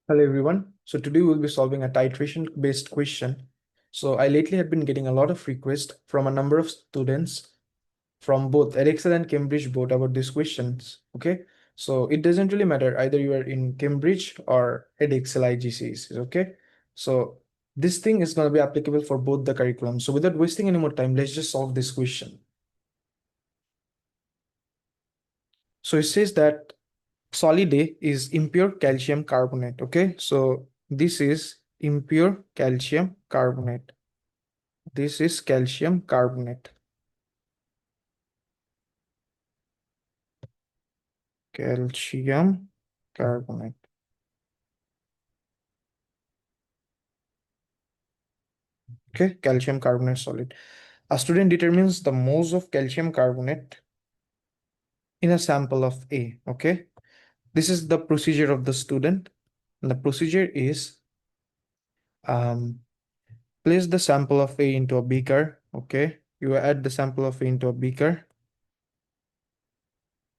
Hello everyone. So today we'll be solving a titration based question. So I lately have been getting a lot of requests from a number of students from both Edexcel and Cambridge both about these questions. Okay. So it doesn't really matter either you are in Cambridge or Edexcel IGCs. Okay. So this thing is going to be applicable for both the curriculum. So without wasting any more time, let's just solve this question. So it says that solid A is impure calcium carbonate. Okay. So this is impure calcium carbonate. This is calcium carbonate. Calcium carbonate. Okay, calcium carbonate solid. A student determines the moles of calcium carbonate in a sample of A. Okay, this is the procedure of the student. And the procedure is um, place the sample of A into a beaker. Okay, you add the sample of A into a beaker.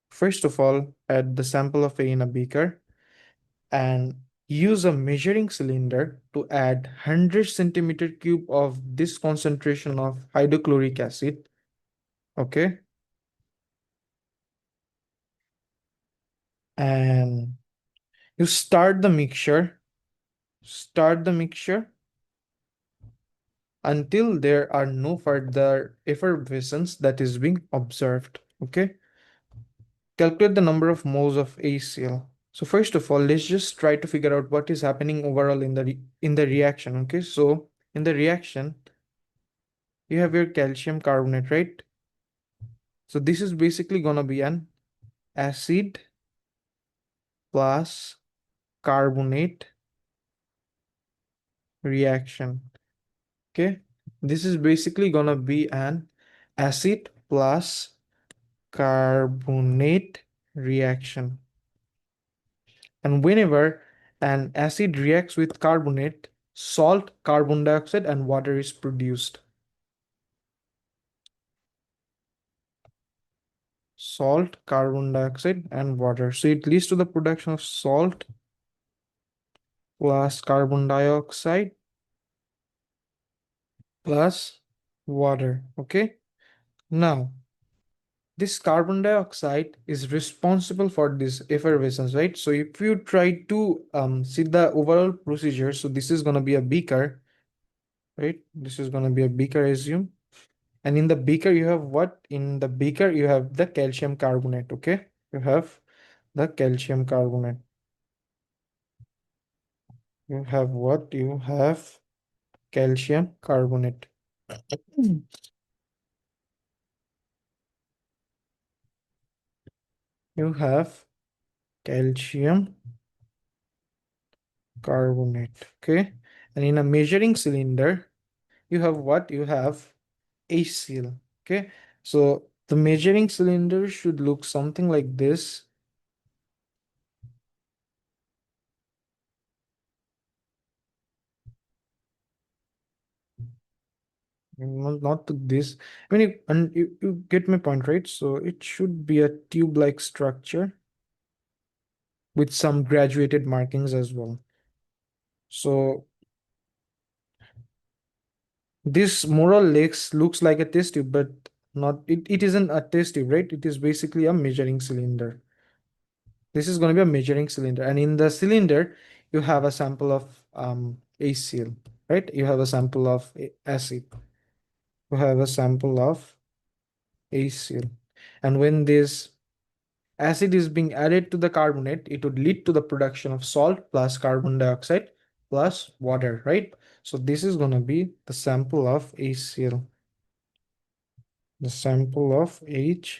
First of all, add the sample of A in a beaker and use a measuring cylinder to add 100 centimeter cube of this concentration of hydrochloric acid. Okay. And you start the mixture until there are no further effervescence that is being observed. Okay. Calculate the number of moles of HCl. So first of all, let's just try to figure out what is happening overall in the reaction. Okay. So in the reaction, you have your calcium carbonate, right? So this is basically gonna be an acid plus carbonate reaction. Okay. This is basically gonna be an acid plus carbonate reaction. And whenever an acid reacts with carbonate, salt, carbon dioxide, and water is produced. Salt, carbon dioxide, and water. So it leads to the production of salt plus carbon dioxide plus water. Okay. Now, this carbon dioxide is responsible for this effervescence, right? So if you try to see the overall procedure, so this is going to be a beaker, right? This is going to be a beaker, assume. And in the beaker, you have what? In the beaker, you have the calcium carbonate, okay? You have the calcium carbonate. You have what? You have calcium carbonate. You have calcium carbonate, okay? And in a measuring cylinder, you have what? You have HCl, okay? So the measuring cylinder should look something like this. Not to this. I mean, you get my point, right? So it should be a tube-like structure with some graduated markings as well. So this more or less looks like a test tube, but it isn't a test tube, right? It is basically a measuring cylinder. This is going to be a measuring cylinder, and in the cylinder, you have a sample of HCl, right? You have a sample of acid. You have a sample of HCl, and when this acid is being added to the carbonate, it would lead to the production of salt plus carbon dioxide plus water, right? So this is going to be the sample of HCl, the sample of HCl.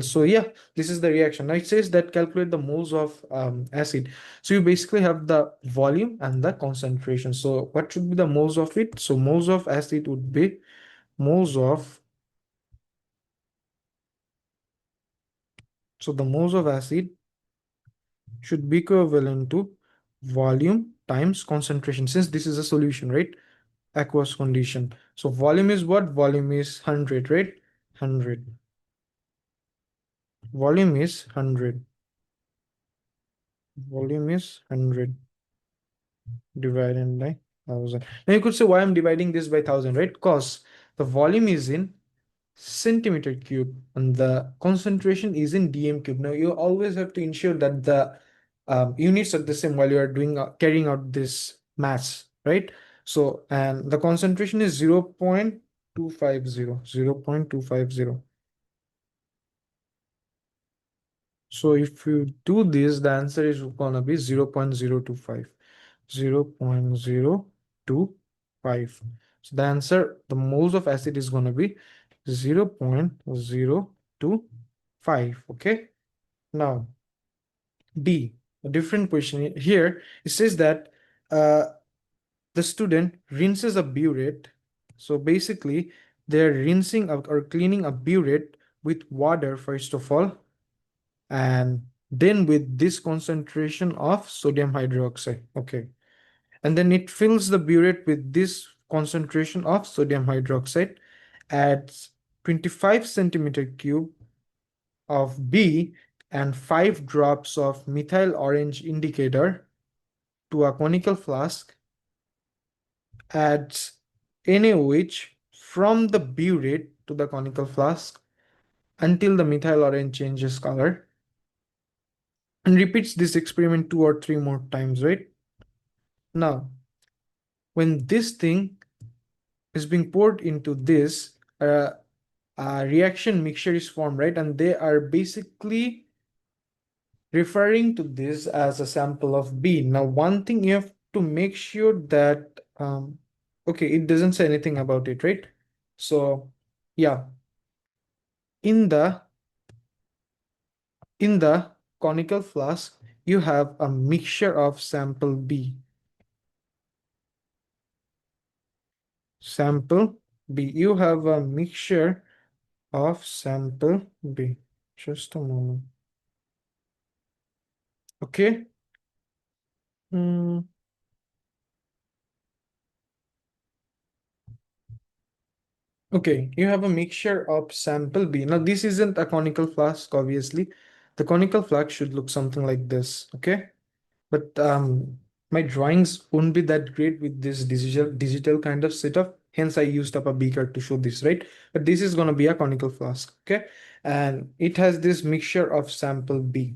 So yeah, this is the reaction. Now it says that calculate the moles of acid. So you basically have the volume and the concentration. So what should be the moles of it? So moles of acid would be moles of, so the moles of acid should be equivalent to volume times concentration, since this is a solution, right? Aqueous condition. So volume is what? Volume is 100, right? 100. Volume is 100. Volume is 100 divided by 1000. Now you could say why I'm dividing this by 1000, right? Because the volume is in centimeter cube and the concentration is in dm cube. Now you always have to ensure that the units are the same while you are doing carrying out this mass, right? So and the concentration is 0.250. 0.250. So if you do this, the answer is gonna be 0.025. 0.025. So the answer, the moles of acid is gonna be 0.025. Okay. Now D, a different question here. It says that uh, the student rinses a burette. So basically, they're rinsing or cleaning a burette with water first of all, and then with this concentration of sodium hydroxide. Okay. And then it fills the burette with this concentration of sodium hydroxide, adds 25 centimeter cube of B and 5 drops of methyl orange indicator to a conical flask, adds NaOH from the burette to the conical flask until the methyl orange changes color, and repeats this experiment 2 or 3 more times, right? Now, when this thing is being poured into this, a reaction mixture is formed, right? And they are basically referring to this as a sample of B. Now, one thing you have to make sure that, okay, it doesn't say anything about it, right? So, yeah, in the in the conical flask, you have a mixture of sample B. Sample B. You have a mixture of sample B. Just a moment. Okay. Hmm. Okay, you have a mixture of sample B. Now, this isn't a conical flask, obviously. The conical flask should look something like this, okay? But my drawings won't be that great with this digital kind of setup. Hence, I used up a beaker to show this, right? But this is gonna be a conical flask, okay? And it has this mixture of sample B.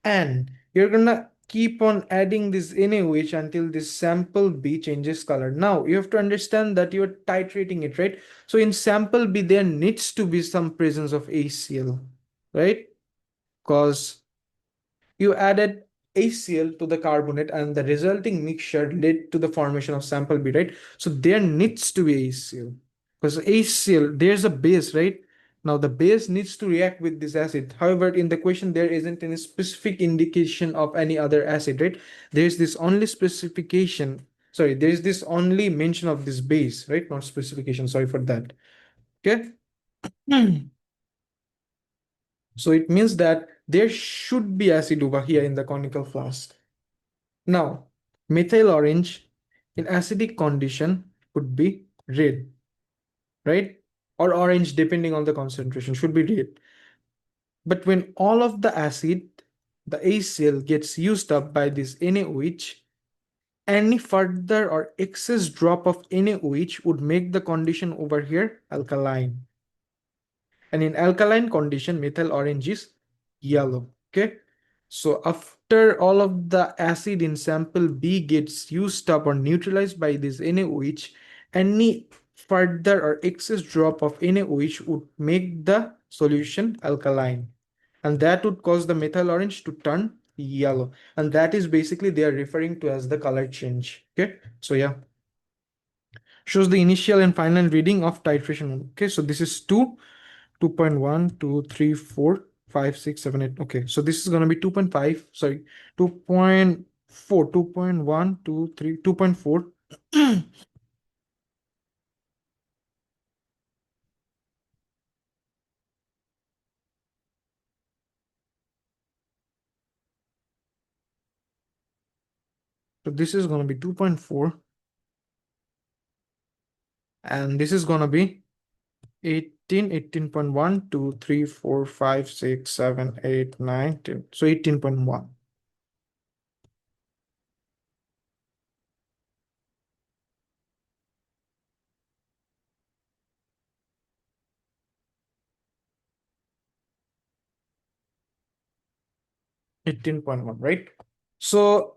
And you're gonna keep on adding this NaOH until this sample B changes color. Now you have to understand that you're titrating it, right? So in sample B, there needs to be some presence of HCl, right? Because you added HCl to the carbonate and the resulting mixture led to the formation of sample B, right? So there needs to be HCl because HCl, there's a base, right? Now the base needs to react with this acid. However, in the question, there isn't any specific indication of any other acid, right? There's this only specification. Sorry, there's this only mention of this base, right? Not specification. Sorry for that. Okay. So it means that there should be acid over here in the conical flask. Now, methyl orange in acidic condition would be red, right? Or orange depending on the concentration, should be red. But when all of the acid, the HCl gets used up by this NaOH, any further or excess drop of NaOH would make the condition over here alkaline. And in alkaline condition, methyl orange is yellow. Okay. So after all of the acid in sample B gets used up or neutralized by this NaOH, any further or excess drop of NaOH would make the solution alkaline. And that would cause the methyl orange to turn yellow. And that is basically they are referring to as the color change. Okay. So yeah, shows the initial and final reading of titration. Okay. So this is 2.1, 2, 3, 4, 5, 6, 7, 8. Okay, so this is going to be 2.5, sorry, 2.4, 2.1, 2, 3, 2.4. So this is going to be 2.4, and this is going to be 18, 18.1, 2, 3, 4, 5, 6, 7, 8, 9, 10. So 18.1. 18.1, right? So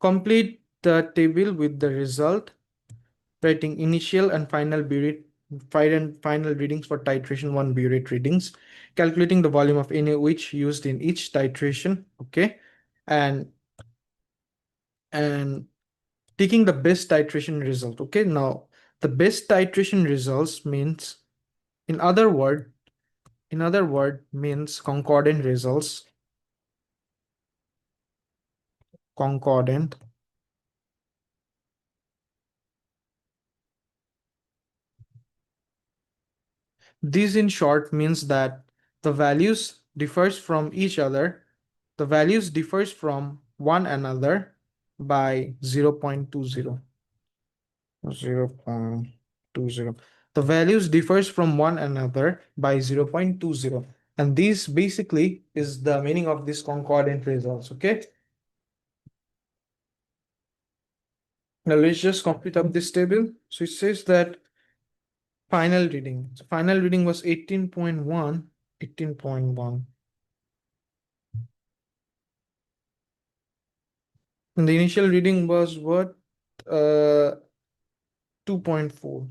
complete the table with the result, writing initial and final burette, final readings for titration 1 burette readings, calculating the volume of NaOH used in each titration, okay, and and taking the best titration result. Okay, now the best titration results means, in other word, means concordant results, concordant. This in short means that the values differs from each other. The values differs from one another by 0.20. 0.20. The values differs from one another by 0.20. And this basically is the meaning of this concordant results. Okay. Now let's just complete up this table. So it says that final reading. So final reading was 18.1, 18.1. And the initial reading was what? 2.4.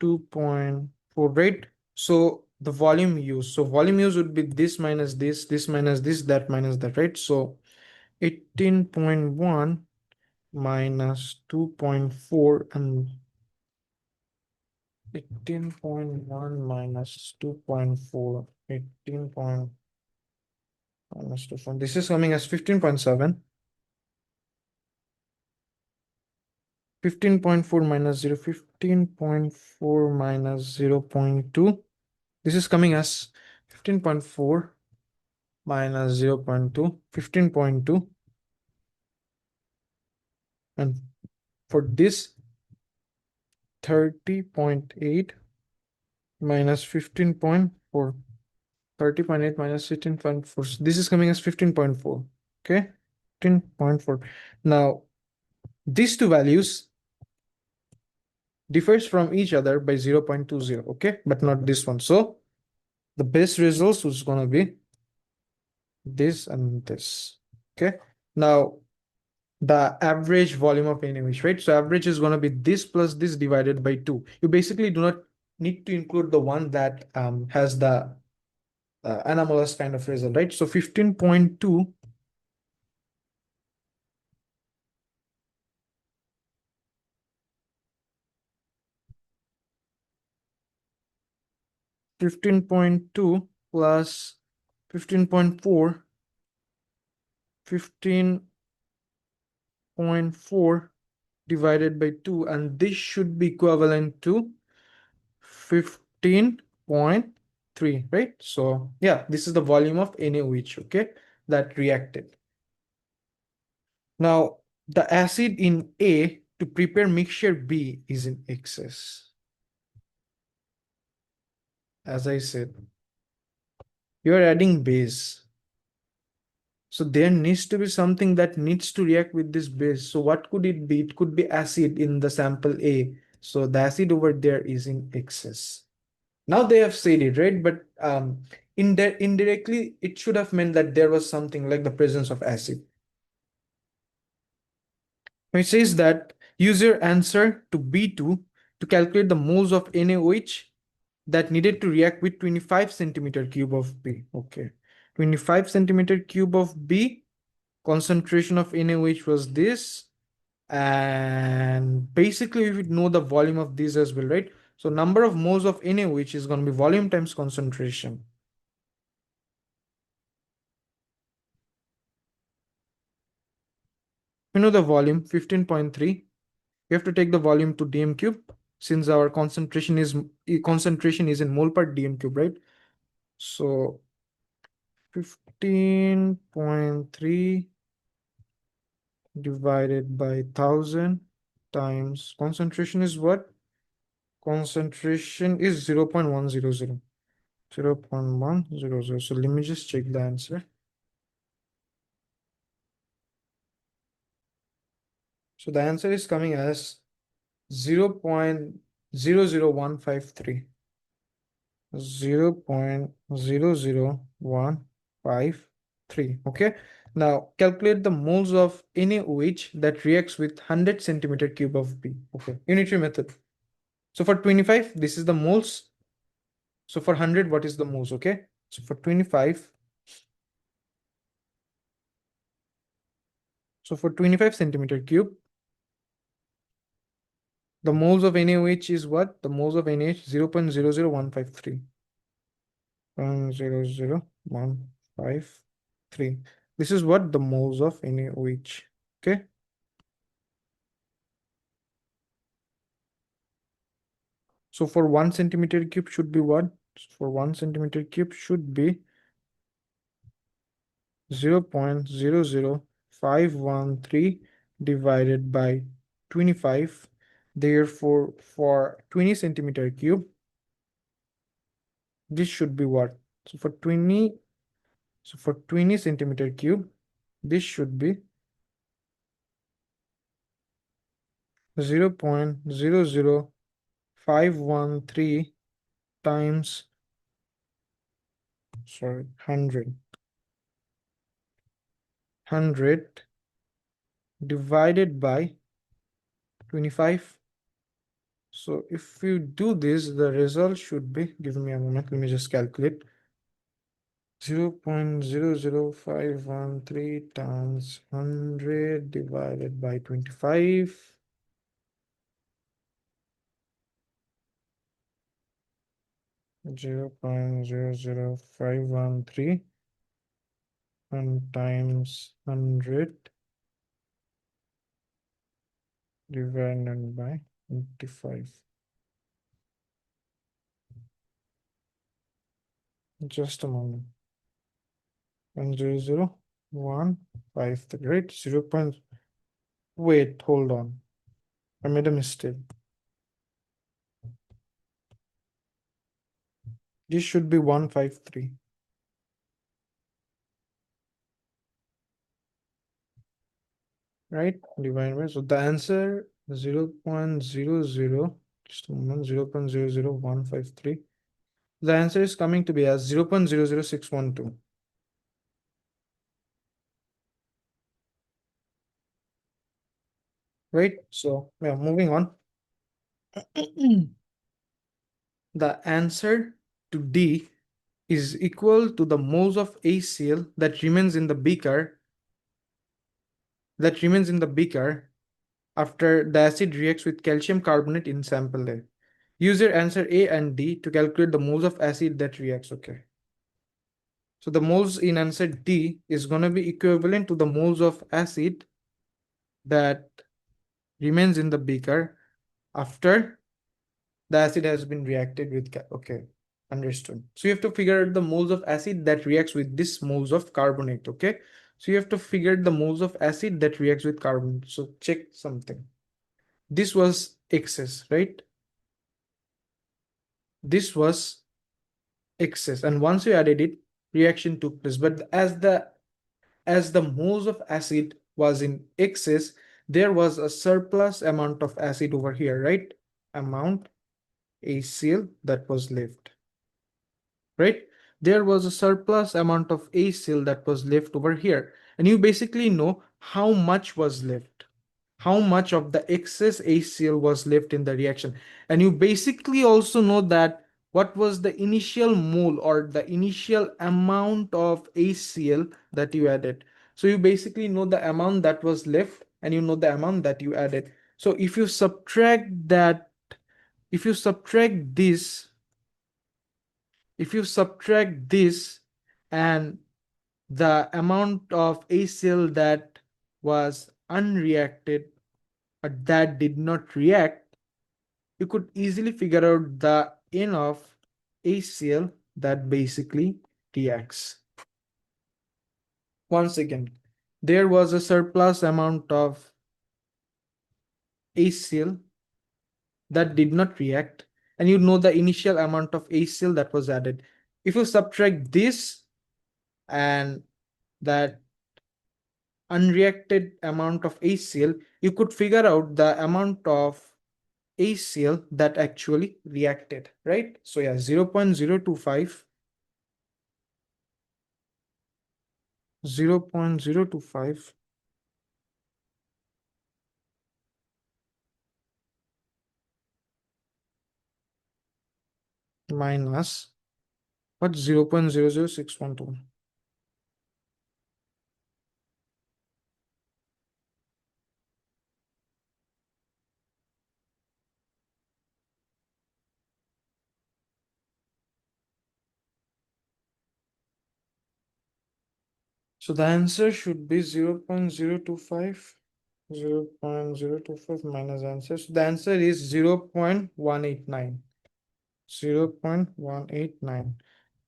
2.4, right? So the volume used. So volume used would be this minus this minus this, that minus that, right? So 18.1 minus 2.4 and 18.1 minus 2.4, 18 point minus 2. This is coming as 15.7. 15.4 minus 0, 15.4 minus 0.2. This is coming as 15.4 minus 0.2, 15.2. And for this, 30.8 minus 15.4. 30.8 minus 15.4. This is coming as 15.4. Okay, 15.4. Now, these two values differs from each other by 0.20, okay, but not this one. So the best results was going to be this and this. Okay, now the average volume of any image, right? So average is going to be this plus this divided by 2. You basically do not need to include the one that has the anomalous kind of result, right? So 15.2 15.2 plus 15.4, 15.4 divided by 2, and this should be equivalent to 15.3, right? So yeah, this is the volume of NaOH, okay, that reacted. Now the acid in A to prepare mixture B is in excess. As I said, you are adding base, so there needs to be something that needs to react with this base. So what could it be? It could be acid in the sample A. So the acid over there is in excess. Now they have said it, right? But indirectly, it should have meant that there was something like the presence of acid. It says that use your answer to B2 to calculate the moles of NaOH that needed to react with 25 centimeter cube of B. Okay, 25 centimeter cube of B, concentration of NaOH was this. And basically, we would know the volume of these as well, right? So number of moles of NaOH is going to be volume times concentration. We know the volume 15.3. We have to take the volume to dm cube, since our concentration is in mole per dm cube, right? So 15.3 divided by 1000 times concentration is what? Concentration is 0.100. 0.100. So let me just check the answer. So the answer is coming as 0.00153. 0.00153. 153. Okay. Now calculate the moles of NaOH that reacts with 100 centimeter cube of B. Okay. Unitary method. So for 25, this is the moles. So for 100, what is the moles? Okay. So for 25, so for 25 centimeter cube, the moles of NaOH is what? The moles of NaOH 0.00153. 0.00153. This is what the moles of NaOH. Okay. So for 1 centimeter cube should be what? For 1 centimeter cube should be 0.00513 divided by 25. Therefore, for 20 centimeter cube, this should be what? So for 20 centimeter cube, this should be 0.00513 times 100 divided by 25. So if you do this, the result should be, give me a moment, let me just calculate. 0.00513 times 100 divided by 25. 0.00513 and times 100 divided by 25. Just a moment. 100,153, right? 0. Wait, hold on. I made a mistake. This should be 153. Right? Divided by, so the answer 0.00, just a moment, 0.00153. The answer is coming to be as 0.00612. Right? So yeah, moving on. The answer to D is equal to the moles of HCl that remains in the beaker after the acid reacts with calcium carbonate in sample A. Use your answer A and D to calculate the moles of acid that reacts. Okay. So the moles in answer D is going to be equivalent to the moles of acid that remains in the beaker after the acid has been reacted with. Okay, understood. So you have to figure out the moles of acid that reacts with this moles of carbonate. Okay. So you have to figure out the moles of acid that reacts with carbonate. So check something. This was excess, right? This was excess, and once you added it, reaction took place. But as the moles of acid was in excess, there was a surplus amount of acid over here, right? Amount HCl that was left, right? There was a surplus amount of HCl that was left over here, and you basically know how much was left, how much of the excess HCl was left in the reaction, and you basically also know that what was the initial mole or the initial amount of HCl that you added. So you basically know the amount that was left and you know the amount that you added. So if you subtract that, if you subtract this, if you subtract this and the amount of HCl that was unreacted or that did not react, you could easily figure out the N of HCl that basically reacts. Once again, there was a surplus amount of HCl that did not react, and you know the initial amount of HCl that was added. If you subtract this and that unreacted amount of HCl, you could figure out the amount of HCl that actually reacted, right? So yeah, 0.025 0.025 minus what, 0.00612. So the answer should be 0.025. 0.025 minus answer. So the answer is 0.189. 0.189.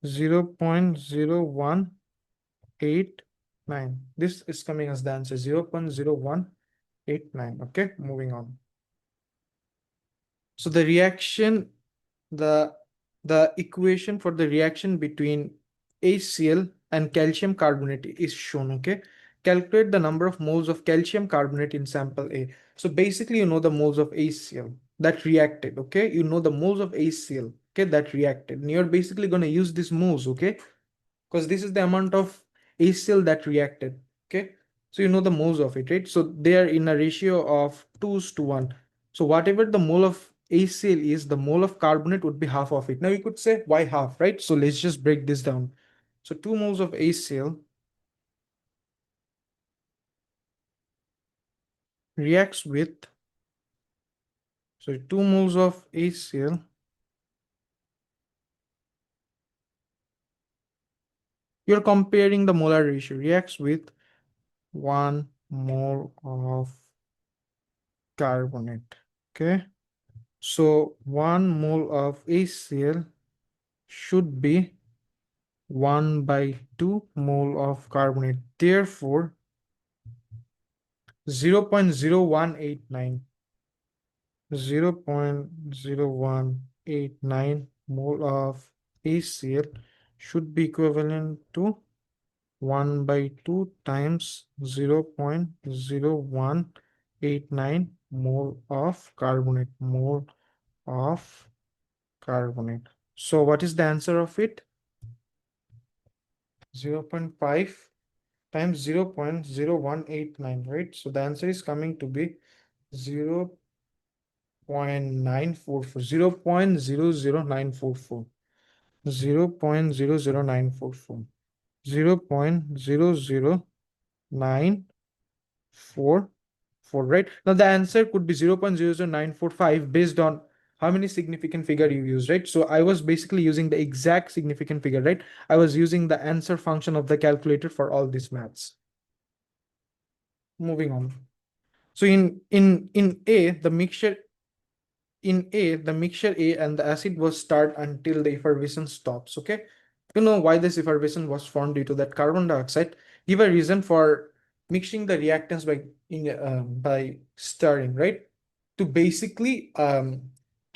0.0189. This is coming as the answer, 0.0189. Okay, moving on. So the reaction, the the equation for the reaction between HCl and calcium carbonate is shown. Okay, calculate the number of moles of calcium carbonate in sample A. So basically, you know the moles of HCl that reacted. Okay, you know the moles of HCl. Okay, that reacted. And you're basically going to use this moles. Okay, because this is the amount of HCl that reacted. Okay, so you know the moles of it, right? So they are in a ratio of 2:1. So whatever the mole of HCl is, the mole of carbonate would be half of it. Now you could say why half, right? So let's just break this down. So 2 moles of HCl reacts with, so 2 moles of HCl, you're comparing the molar ratio, reacts with 1 mole of carbonate. Okay, so 1 mole of HCl should be 1 by 2 mole of carbonate. Therefore, 0.0189 0.0189 mole of HCl should be equivalent to 1 by 2 times 0.0189 mole of carbonate. Mole of carbonate. So what is the answer of it? 0.5 times 0.0189, right? So the answer is coming to be 0.944, 0.00944, 0.00944, 0.00944, right? Now the answer could be 0.00945 based on how many significant figure you use, right? So I was basically using the exact significant figure, right? I was using the answer function of the calculator for all these maths. Moving on. So in A, the mixture A and the acid was stirred until the effervescence stops. Okay, you know why this effervescence was formed due to that carbon dioxide. Give a reason for mixing the reactants by stirring, right? To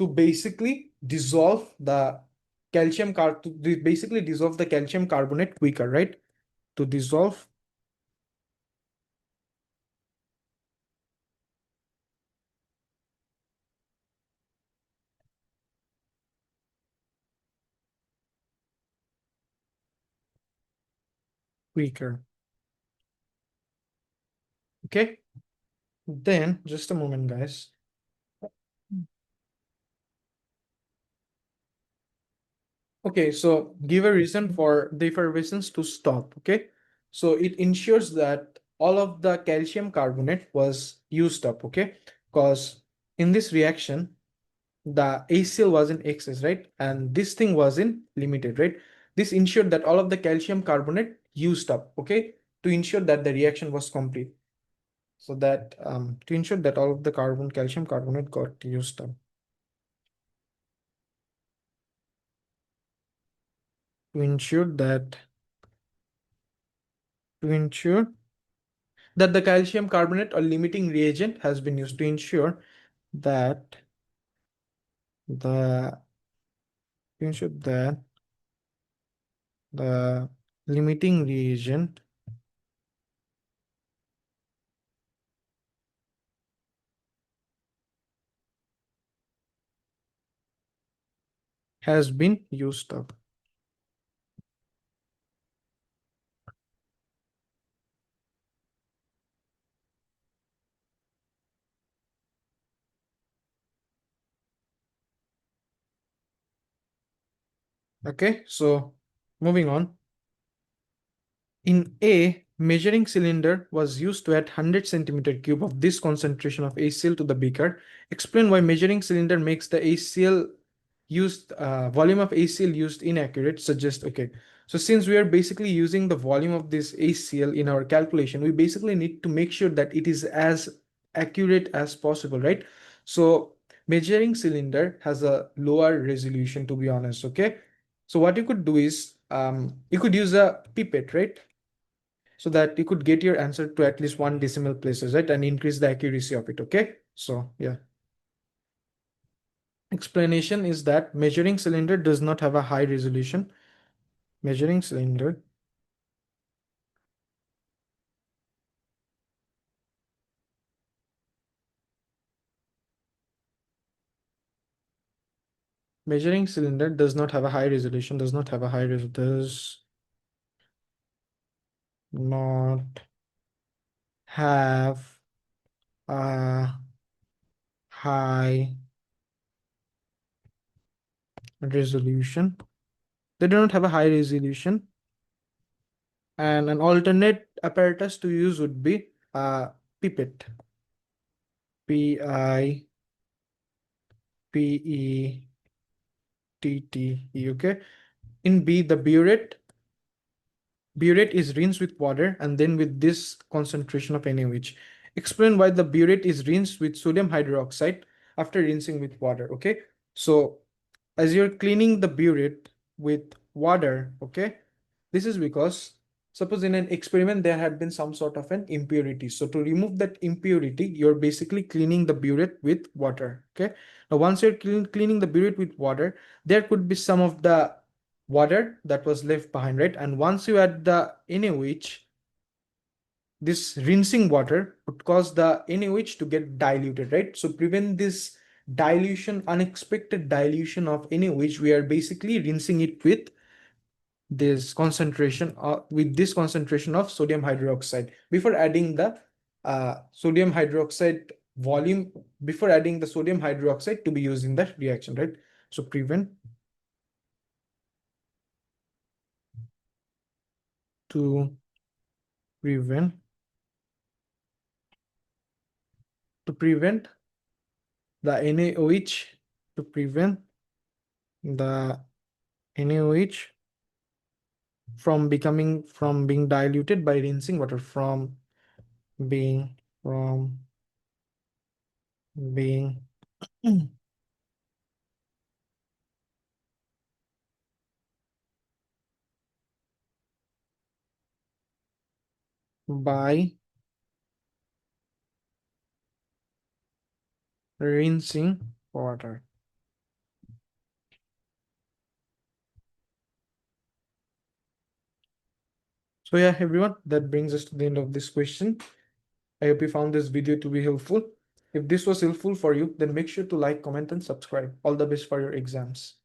basically dissolve the basically dissolve the calcium carbonate quicker, right? To dissolve quicker. Okay, then just a moment, guys. Okay, so give a reason for the effervescence to stop. Okay, so it ensures that all of the calcium carbonate was used up. Okay, because in this reaction, the HCl was in excess, right? And this thing was in limited, right? This ensured that all of the calcium carbonate used up. Okay, to ensure that the reaction was complete. So that to ensure that all of the calcium carbonate got used up. To ensure that to ensure that the calcium carbonate or limiting reagent has been used, to ensure that the the limiting reagent has been used up. Okay, so moving on. In A, measuring cylinder was used to add 100 centimeter cube of this concentration of HCl to the beaker. Explain why measuring cylinder makes the HCl used volume of HCl used inaccurate. Suggest, okay. So since we are basically using the volume of this HCl in our calculation, we basically need to make sure that it is as accurate as possible, right? So measuring cylinder has a lower resolution, to be honest, okay? So what you could do is you could use a pipette, right? So that you could get your answer to at least one decimal places, right? And increase the accuracy of it, okay? So yeah. Explanation is that measuring cylinder does not have a high resolution. Measuring cylinder measuring cylinder does not have a high resolution, does not have a high res does not have a high resolution. They do not have a high resolution. And an alternate apparatus to use would be a pipette. P-I-P-E-T-T-E, okay? In B, the burette is rinsed with water and then with this concentration of NaOH. Explain why the burette is rinsed with sodium hydroxide after rinsing with water, okay? So as you're cleaning the burette with water, okay, this is because suppose in an experiment there had been some sort of an impurity. So to remove that impurity, you're basically cleaning the burette with water, okay? Now once you're cleaning the burette with water, there could be some of the water that was left behind, right? And once you add the NaOH, this rinsing water would cause the NaOH to get diluted, right? So prevent this dilution, unexpected dilution of NaOH, we are basically rinsing it with this concentration of sodium hydroxide before adding the sodium hydroxide volume, before adding the sodium hydroxide to be used in the reaction, right? So to prevent to prevent the NaOH to prevent the NaOH from being diluted by rinsing water, being from being by rinsing water. So yeah, everyone, that brings us to the end of this question. I hope you found this video to be helpful. If this was helpful for you, then make sure to like, comment, and subscribe. All the best for your exams.